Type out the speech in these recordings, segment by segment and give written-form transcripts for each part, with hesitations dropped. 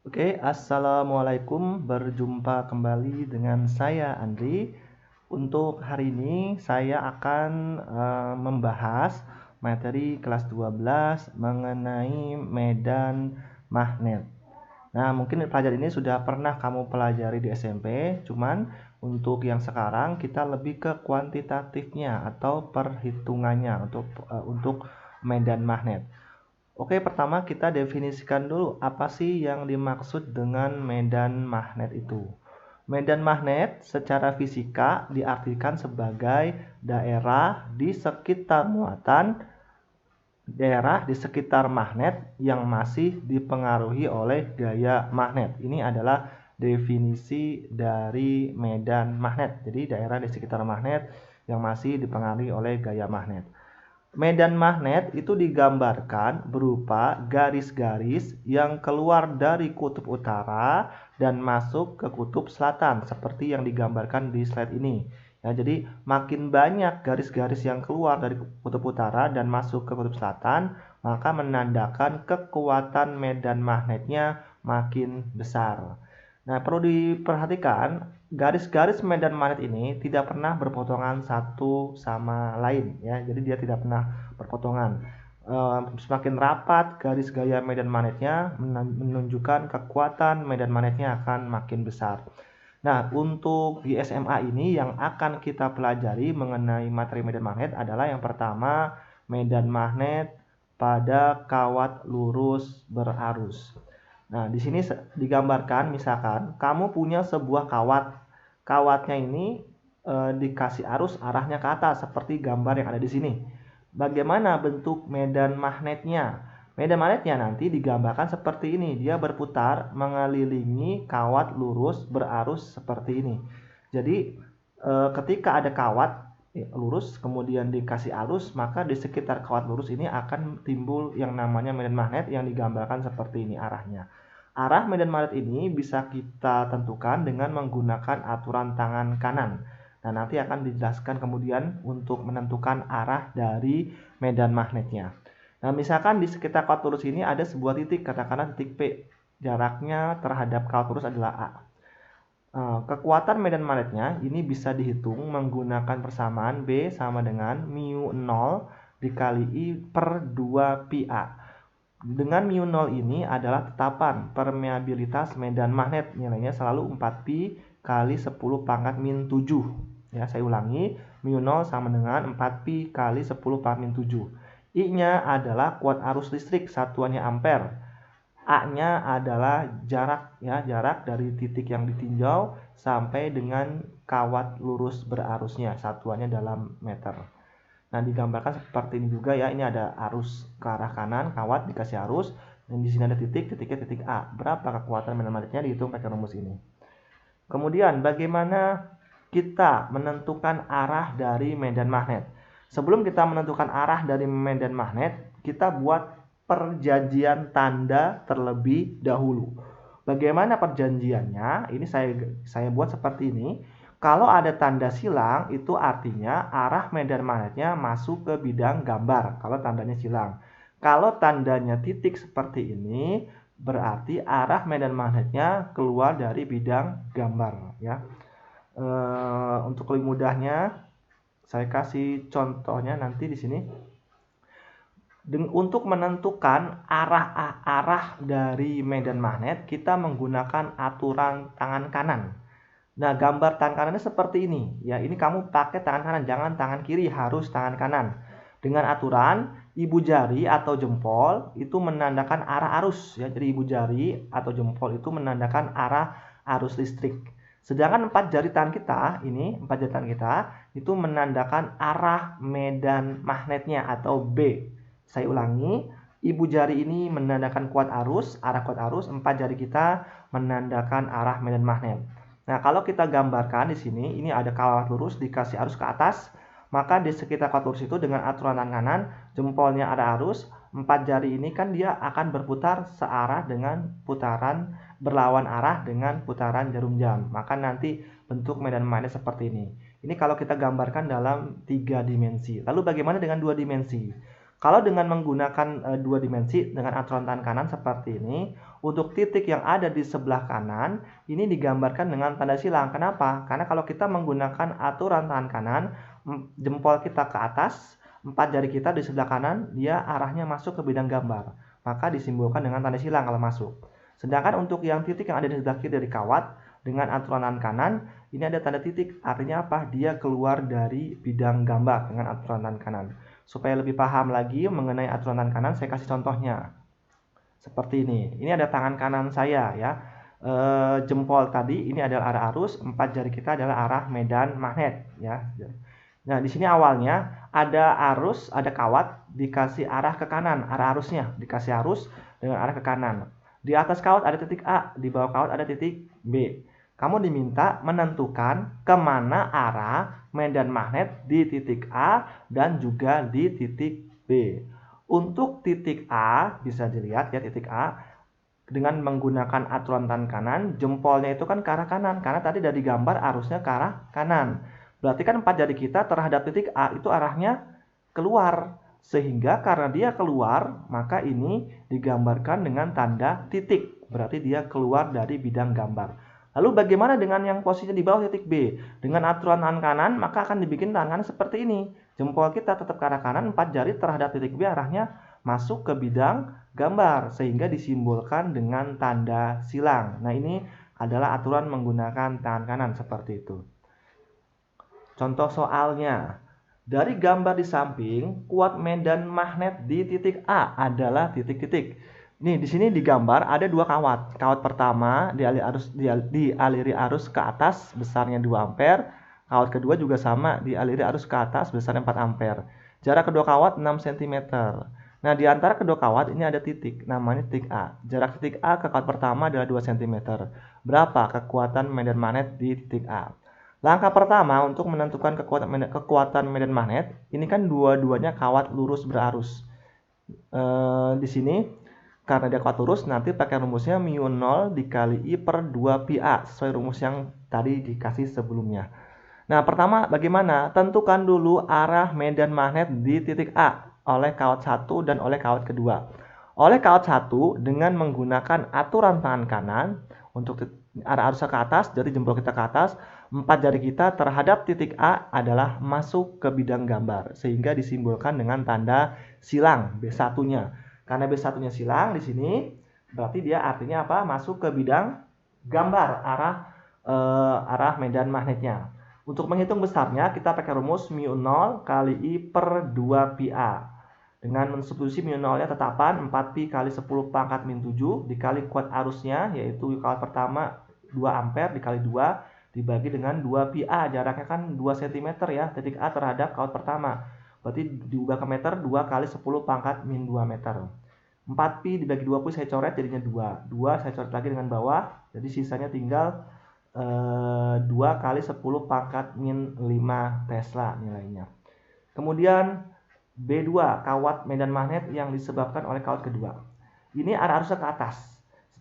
Oke, assalamualaikum. Berjumpa kembali dengan saya Andri. Untuk hari ini saya akan membahas materi kelas 12 mengenai medan magnet. Nah, mungkin pelajaran ini sudah pernah kamu pelajari di SMP, cuman untuk yang sekarang kita lebih ke kuantitatifnya atau perhitungannya untuk medan magnet. Oke, pertama kita definisikan dulu apa sih yang dimaksud dengan medan magnet itu. Medan magnet secara fisika diartikan sebagai daerah di sekitar magnet yang masih dipengaruhi oleh gaya magnet. Ini adalah definisi dari medan magnet. Jadi daerah di sekitar magnet yang masih dipengaruhi oleh gaya magnet. Medan magnet itu digambarkan berupa garis-garis yang keluar dari kutub utara dan masuk ke kutub selatan seperti yang digambarkan di slide ini. Ya, jadi makin banyak garis-garis yang keluar dari kutub utara dan masuk ke kutub selatan, maka menandakan kekuatan medan magnetnya makin besar. Nah, perlu diperhatikan garis-garis medan magnet ini tidak pernah berpotongan satu sama lain ya. Jadi dia tidak pernah berpotongan. Semakin rapat garis gaya medan magnetnya menunjukkan kekuatan medan magnetnya akan makin besar. Nah, untuk di SMA ini yang akan kita pelajari mengenai materi medan magnet adalah yang pertama, medan magnet pada kawat lurus berarus. Nah, di sini digambarkan misalkan kamu punya sebuah kawat. Kawatnya ini dikasih arus arahnya ke atas seperti gambar yang ada di sini. Bagaimana bentuk medan magnetnya? Medan magnetnya nanti digambarkan seperti ini. Dia berputar mengelilingi kawat lurus berarus seperti ini. Jadi ketika ada kawat lurus kemudian dikasih arus, maka di sekitar kawat lurus ini akan timbul yang namanya medan magnet yang digambarkan seperti ini arahnya. Arah medan magnet ini bisa kita tentukan dengan menggunakan aturan tangan kanan. Nah, nanti akan dijelaskan kemudian untuk menentukan arah dari medan magnetnya. Nah, misalkan di sekitar kawat lurus ini ada sebuah titik, katakanlah titik P. Jaraknya terhadap kawat lurus adalah A. Kekuatan medan magnetnya ini bisa dihitung menggunakan persamaan B sama dengan mu 0 dikali I per 2 pi A. Dengan mu 0 ini adalah tetapan permeabilitas medan magnet, nilainya selalu 4pi kali 10 pangkat min 7. Ya, saya ulangi, mu 0 sama dengan 4pi kali 10 pangkat min 7. I-nya adalah kuat arus listrik, satuannya ampere. A-nya adalah jarak, ya, jarak dari titik yang ditinjau sampai dengan kawat lurus berarusnya, satuannya dalam meter. Nah, digambarkan seperti ini juga ya. Ini ada arus ke arah kanan, kawat dikasih arus, dan di sini ada titik, titiknya titik A. Berapa kekuatan medan magnetnya dihitung pakai rumus ini. Kemudian, bagaimana kita menentukan arah dari medan magnet? Sebelum kita menentukan arah dari medan magnet, kita buat perjanjian tanda terlebih dahulu. Bagaimana perjanjiannya? Ini saya buat seperti ini. Kalau ada tanda silang, itu artinya arah medan magnetnya masuk ke bidang gambar. Kalau tandanya silang. Kalau tandanya titik seperti ini, berarti arah medan magnetnya keluar dari bidang gambar. Ya. Untuk lebih mudahnya, saya kasih contohnya nanti di sini. Untuk menentukan arah dari medan magnet, kita menggunakan aturan tangan kanan. Nah, gambar tangan kanannya seperti ini. Ya, ini kamu pakai tangan kanan, jangan tangan kiri, harus tangan kanan. Dengan aturan ibu jari atau jempol itu menandakan arah arus, ya. Jadi ibu jari atau jempol itu menandakan arah arus listrik. Sedangkan empat jari tangan kita itu menandakan arah medan magnetnya atau B. Saya ulangi, ibu jari ini menandakan arah kuat arus, empat jari kita menandakan arah medan magnet. Nah, kalau kita gambarkan di sini, ini ada kawat lurus dikasih arus ke atas, maka di sekitar kawat lurus itu dengan aturan tangan kanan, jempolnya ada arus, empat jari ini kan dia akan berputar searah dengan putaran berlawan arah dengan putaran jarum jam. Maka nanti bentuk medan magnet seperti ini. Ini kalau kita gambarkan dalam 3 dimensi. Lalu bagaimana dengan 2 dimensi? Kalau dengan menggunakan dua dimensi dengan aturan tangan kanan seperti ini, untuk titik yang ada di sebelah kanan ini digambarkan dengan tanda silang. Kenapa? Karena kalau kita menggunakan aturan tangan kanan, jempol kita ke atas, 4 jari kita di sebelah kanan, dia arahnya masuk ke bidang gambar. Maka disimbolkan dengan tanda silang kalau masuk. Sedangkan untuk yang titik yang ada di sebelah kiri dari kawat, dengan aturan tangan kanan, ini ada tanda titik. Artinya apa? Dia keluar dari bidang gambar dengan aturan tangan kanan. Supaya lebih paham lagi mengenai aturan tangan kanan, saya kasih contohnya. Seperti ini. Ini ada tangan kanan saya ya. Jempol tadi ini adalah arah arus, 4 jari kita adalah arah medan magnet ya. Nah, di sini awalnya ada arus, ada kawat dikasih arah ke kanan, arah arusnya dikasih arus dengan arah ke kanan. Di atas kawat ada titik A, di bawah kawat ada titik B. Kamu diminta menentukan kemana arah medan magnet di titik A dan juga di titik B. Untuk titik A, bisa dilihat ya titik A, dengan menggunakan aturan tangan kanan, jempolnya itu kan ke arah kanan, karena tadi dari gambar arusnya ke arah kanan. Berarti kan 4 jari kita terhadap titik A itu arahnya keluar. Sehingga karena dia keluar, maka ini digambarkan dengan tanda titik. Berarti dia keluar dari bidang gambar. Lalu bagaimana dengan yang posisinya di bawah titik B? Dengan aturan tangan kanan, maka akan dibikin tangan kanan seperti ini. Jempol kita tetap ke arah kanan, 4 jari terhadap titik B arahnya masuk ke bidang gambar, sehingga disimbolkan dengan tanda silang. Nah, ini adalah aturan menggunakan tangan kanan seperti itu. Contoh soalnya, dari gambar di samping, kuat medan magnet di titik A adalah titik-titik. Nih, di sini digambar ada dua kawat. Kawat pertama dialiri arus ke atas besarnya 2 ampere. Kawat kedua juga sama, dialiri arus ke atas besarnya 4 ampere. Jarak kedua kawat 6 cm. Nah, di antara kedua kawat ini ada titik, namanya titik A. Jarak titik A ke kawat pertama adalah 2 cm. Berapa kekuatan medan magnet di titik A? Langkah pertama untuk menentukan kekuatan medan magnet, ini kan dua-duanya kawat lurus berarus. Di sini karena dia kawat lurus, nanti pakai rumusnya μ0 dikali I per 2 pi A, sesuai rumus yang tadi dikasih sebelumnya. Nah, pertama bagaimana? Tentukan dulu arah medan magnet di titik A oleh kawat 1 dan oleh kawat kedua. Oleh kawat 1 dengan menggunakan aturan tangan kanan untuk arah arusnya ke atas, jadi jempol kita ke atas, 4 jari kita terhadap titik A adalah masuk ke bidang gambar, sehingga disimbolkan dengan tanda silang B1-nya. Karena B1-nya silang di sini, berarti dia artinya apa? Masuk ke bidang gambar arah medan magnetnya. Untuk menghitung besarnya, kita pakai rumus μ0 kali I per 2 pi A. Dengan mensubstitusi μ0-nya tetapan 4pi kali 10 pangkat min 7 dikali kuat arusnya, yaitu kawat pertama 2 ampere dikali 2 dibagi dengan 2 pi A. Jaraknya kan 2 cm ya, titik A terhadap kawat pertama. Berarti diubah ke meter, 2 kali 10 pangkat min 2 meter. 4pi dibagi 20 saya coret jadinya 2. 2 saya coret lagi dengan bawah, jadi sisanya tinggal 2 kali 10 pangkat min 5 Tesla nilainya. Kemudian B2, kawat medan magnet yang disebabkan oleh kawat kedua. Ini arah arusnya ke atas.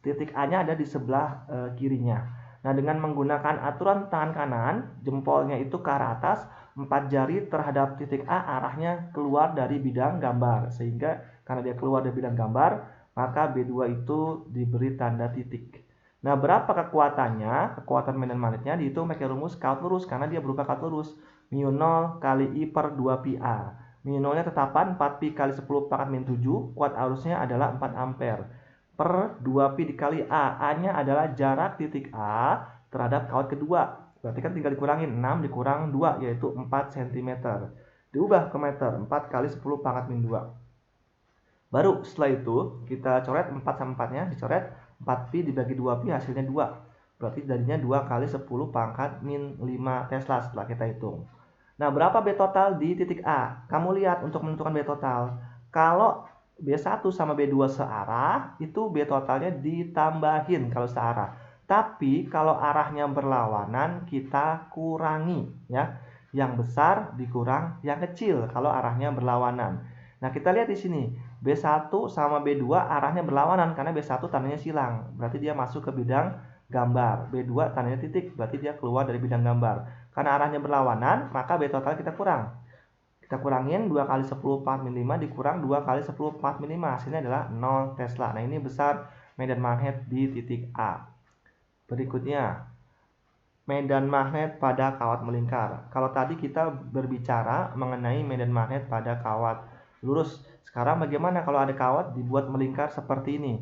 Titik A-nya ada di sebelah kirinya. Nah, dengan menggunakan aturan tangan kanan, jempolnya itu ke arah atas, 4 jari terhadap titik A arahnya keluar dari bidang gambar. Sehingga karena dia keluar dari bidang gambar, maka B2 itu diberi tanda titik. Nah, berapa kekuatannya? Kekuatan medan magnetnya dihitung pakai rumus kawat lurus karena dia berupa kawat lurus. μ0 kali I per 2 pi A. μ0-nya tetapan 4pi kali 10 pangkat min 7, kuat arusnya adalah 4 ampere. Per 2pi dikali A. A-nya adalah jarak titik A terhadap kawat kedua. Berarti kan tinggal dikurangin 6 dikurang 2, yaitu 4 cm. Diubah ke meter, 4 kali 10 pangkat min 2. Baru setelah itu kita coret 4 sama 4-nya, dicoret 4pi dibagi 2pi hasilnya 2. Berarti jadinya 2 kali 10 pangkat min 5 Tesla setelah kita hitung. Nah, berapa B total di titik A? Kamu lihat untuk menentukan B total. Kalau B1 sama B2 searah, itu B totalnya ditambahin kalau searah. Tapi kalau arahnya berlawanan, kita kurangi ya. Yang besar dikurang yang kecil kalau arahnya berlawanan. Nah, kita lihat di sini. B1 sama B2 arahnya berlawanan karena B1 tandanya silang. Berarti dia masuk ke bidang gambar. B2 tandanya titik, berarti dia keluar dari bidang gambar. Karena arahnya berlawanan, maka B total kita kurang. Kita kurangin 2 kali 10 4 min 5 dikurang 2 kali 10 4 min 5. Hasilnya adalah 0 Tesla. Nah, ini besar medan magnet di titik A. Berikutnya, medan magnet pada kawat melingkar. Kalau tadi kita berbicara mengenai medan magnet pada kawat lurus. Sekarang bagaimana kalau ada kawat dibuat melingkar seperti ini?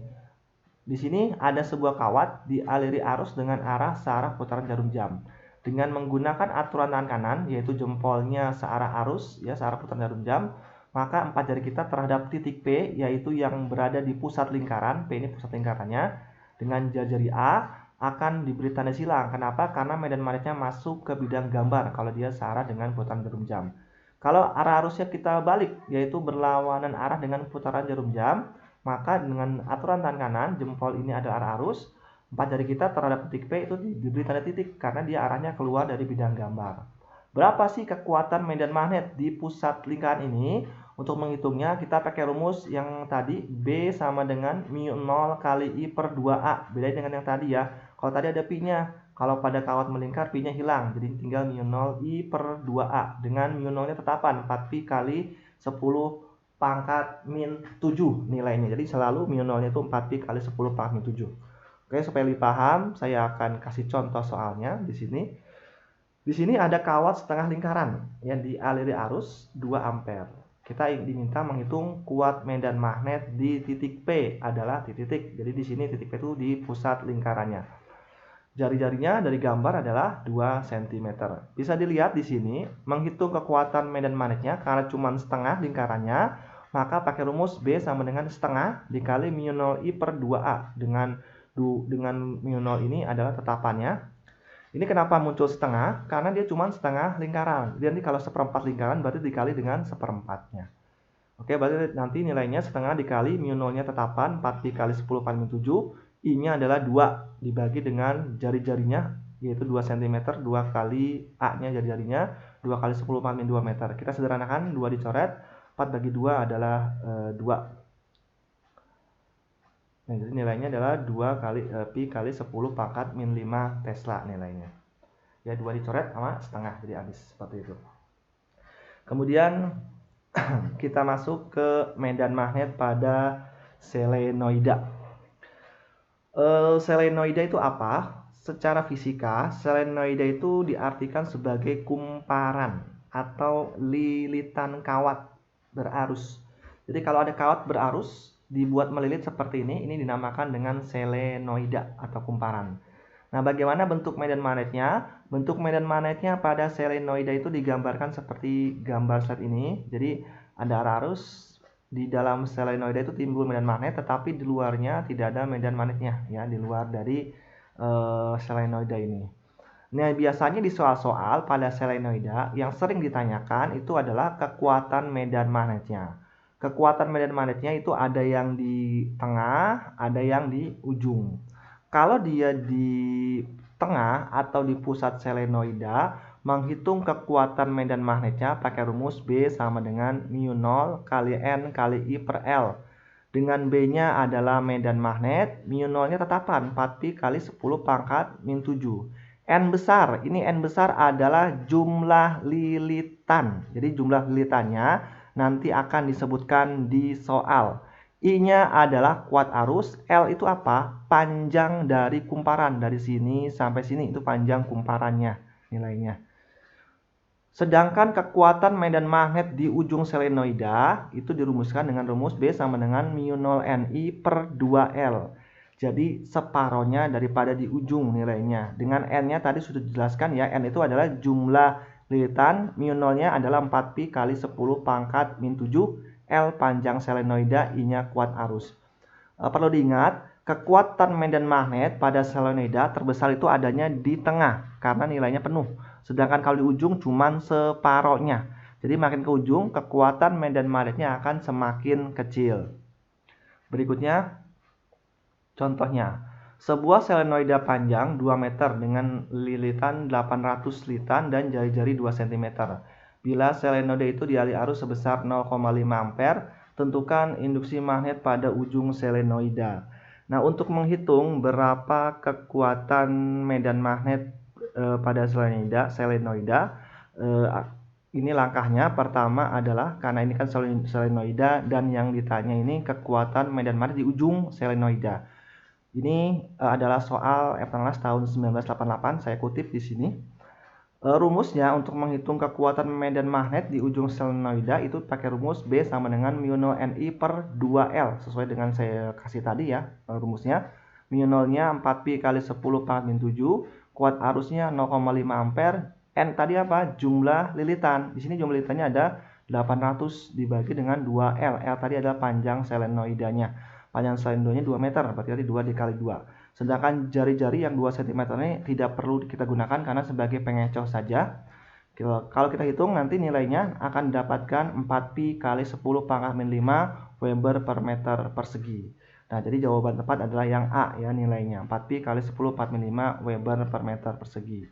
Di sini ada sebuah kawat dialiri arus dengan arah searah putaran jarum jam. Dengan menggunakan aturan tangan kanan, yaitu jempolnya searah arus, ya searah putaran jarum jam, maka 4 jari kita terhadap titik P, yaitu yang berada di pusat lingkaran, P ini pusat lingkarannya, dengan jari-jari A akan diberi tanda silang. Kenapa? Karena medan magnetnya masuk ke bidang gambar kalau dia searah dengan putaran jarum jam. Kalau arah arusnya kita balik, yaitu berlawanan arah dengan putaran jarum jam, maka dengan aturan tangan kanan, jempol ini adalah arah arus, 4 jari kita terhadap titik P itu diberi tanda titik karena dia arahnya keluar dari bidang gambar. Berapa sih kekuatan medan magnet di pusat lingkaran ini? Untuk menghitungnya kita pakai rumus yang tadi, B sama dengan mu0 kali I per 2A. Beda dengan yang tadi ya. Kalau tadi ada pi-nya, kalau pada kawat melingkar pi-nya hilang, jadi tinggal mu0 I per 2A. Dengan mu0-nya tetapan 4pi kali 10 pangkat min 7 nilainya. Jadi selalu mu0-nya itu 4pi kali 10 pangkat min 7. Oke, supaya lebih paham, saya akan kasih contoh soalnya di sini. Di sini ada kawat setengah lingkaran yang dialiri arus 2 ampere. Kita diminta menghitung kuat medan magnet di titik P adalah titik. Jadi di sini titik P itu di pusat lingkarannya. Jari-jarinya dari gambar adalah 2 cm. Bisa dilihat di sini, menghitung kekuatan medan magnetnya karena cuma setengah lingkarannya, maka pakai rumus B sama dengan setengah dikali mu0 I per 2A. Dengan mu0 ini adalah tetapannya. Ini kenapa muncul setengah? Karena dia cuma setengah lingkaran. Jadi kalau seperempat lingkaran berarti dikali dengan seperempatnya. Oke, berarti nanti nilainya setengah dikali mu0-nya tetapan 4pi kali 10 pangkat min 7. I-nya adalah 2 dibagi dengan jari-jarinya, yaitu 2 cm, 2 kali A-nya jari-jarinya, 2 kali 10 pangkat min 2 meter. Kita sederhanakan, 2 dicoret, 4 bagi 2 adalah 2. Nah, jadi nilainya adalah 2 kali pi kali 10 pangkat min 5 Tesla nilainya. Ya, 2 dicoret sama setengah, jadi habis seperti itu. Kemudian kita masuk ke medan magnet pada selenoida. Selenoida itu apa? Secara fisika, selenoida itu diartikan sebagai kumparan atau lilitan kawat berarus. Jadi kalau ada kawat berarus dibuat melilit seperti ini dinamakan dengan selenoida atau kumparan. Nah, bagaimana bentuk medan magnetnya? Bentuk medan magnetnya pada selenoida itu digambarkan seperti gambar slide ini. Jadi ada arah arus, di dalam selenoida itu timbul medan magnet, tetapi di luarnya tidak ada medan magnetnya, ya, di luar dari selenoida ini. Nah, biasanya di soal-soal pada selenoida yang sering ditanyakan itu adalah kekuatan medan magnetnya. Kekuatan medan magnetnya itu ada yang di tengah, ada yang di ujung. Kalau dia di tengah atau di pusat selenoida, menghitung kekuatan medan magnetnya pakai rumus B sama dengan mu0 kali N kali I per L. Dengan B-nya adalah medan magnet, mu0-nya tetapan 4pi kali 10 pangkat min 7. N besar, ini N besar adalah jumlah lilitan. Jadi jumlah lilitannya nanti akan disebutkan di soal. I-nya adalah kuat arus, L itu apa? Panjang dari kumparan, dari sini sampai sini itu panjang kumparannya nilainya. Sedangkan kekuatan medan magnet di ujung selenoida itu dirumuskan dengan rumus B sama dengan mu0 Ni per 2L. Jadi separohnya daripada di ujung nilainya. Dengan N-nya tadi sudah dijelaskan ya, N itu adalah jumlah lilitan, mu0-nya adalah 4pi kali 10 pangkat min 7, L panjang selenoida, I-nya kuat arus. Perlu diingat, kekuatan medan magnet pada selenoida terbesar itu adanya di tengah karena nilainya penuh. Sedangkan kalau di ujung cuma separohnya. Jadi makin ke ujung, kekuatan medan magnetnya akan semakin kecil. Berikutnya, contohnya. Sebuah selenoida panjang 2 meter dengan lilitan 800 litan dan jari-jari 2 cm. Bila selenoida itu dialiri arus sebesar 0,5 ampere, tentukan induksi magnet pada ujung selenoida. Nah, untuk menghitung berapa kekuatan medan magnet pada selenoida, ini langkahnya. Pertama adalah karena ini kan selenoida dan yang ditanya ini kekuatan medan magnet di ujung selenoida. Ini adalah soal Eptanas tahun 1988, saya kutip di sini. Rumusnya untuk menghitung kekuatan medan magnet di ujung selenoida itu pakai rumus B sama dengan mu 0 Ni per 2L, sesuai dengan saya kasih tadi ya rumusnya. Mu 0-nya 4pi kali 10 pangkat min 7, kuat arusnya 0,5 ampere. N tadi apa? Jumlah lilitan. Di sini jumlah lilitannya ada 800 dibagi dengan 2L. L tadi adalah panjang selenoidanya. Panjang selenoidanya 2 meter, berarti tadi 2 dikali 2. Sedangkan jari-jari yang 2 cm ini tidak perlu kita gunakan karena sebagai pengecoh saja. Kalau kita hitung nanti nilainya akan dapatkan 4pi kali 10 pangkat min 5 Weber per meter persegi. Nah, jadi jawaban tepat adalah yang A ya nilainya. 4pi kali 10 pangkat min 5 Weber per meter persegi.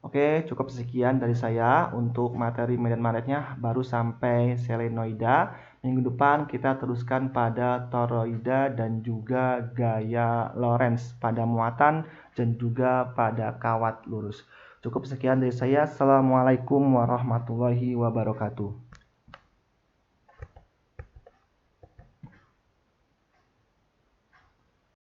Oke, cukup sekian dari saya untuk materi medan magnetnya baru sampai selenoida. Minggu depan kita teruskan pada toroida dan juga gaya Lorentz pada muatan dan juga pada kawat lurus. Cukup sekian dari saya. Assalamualaikum warahmatullahi wabarakatuh.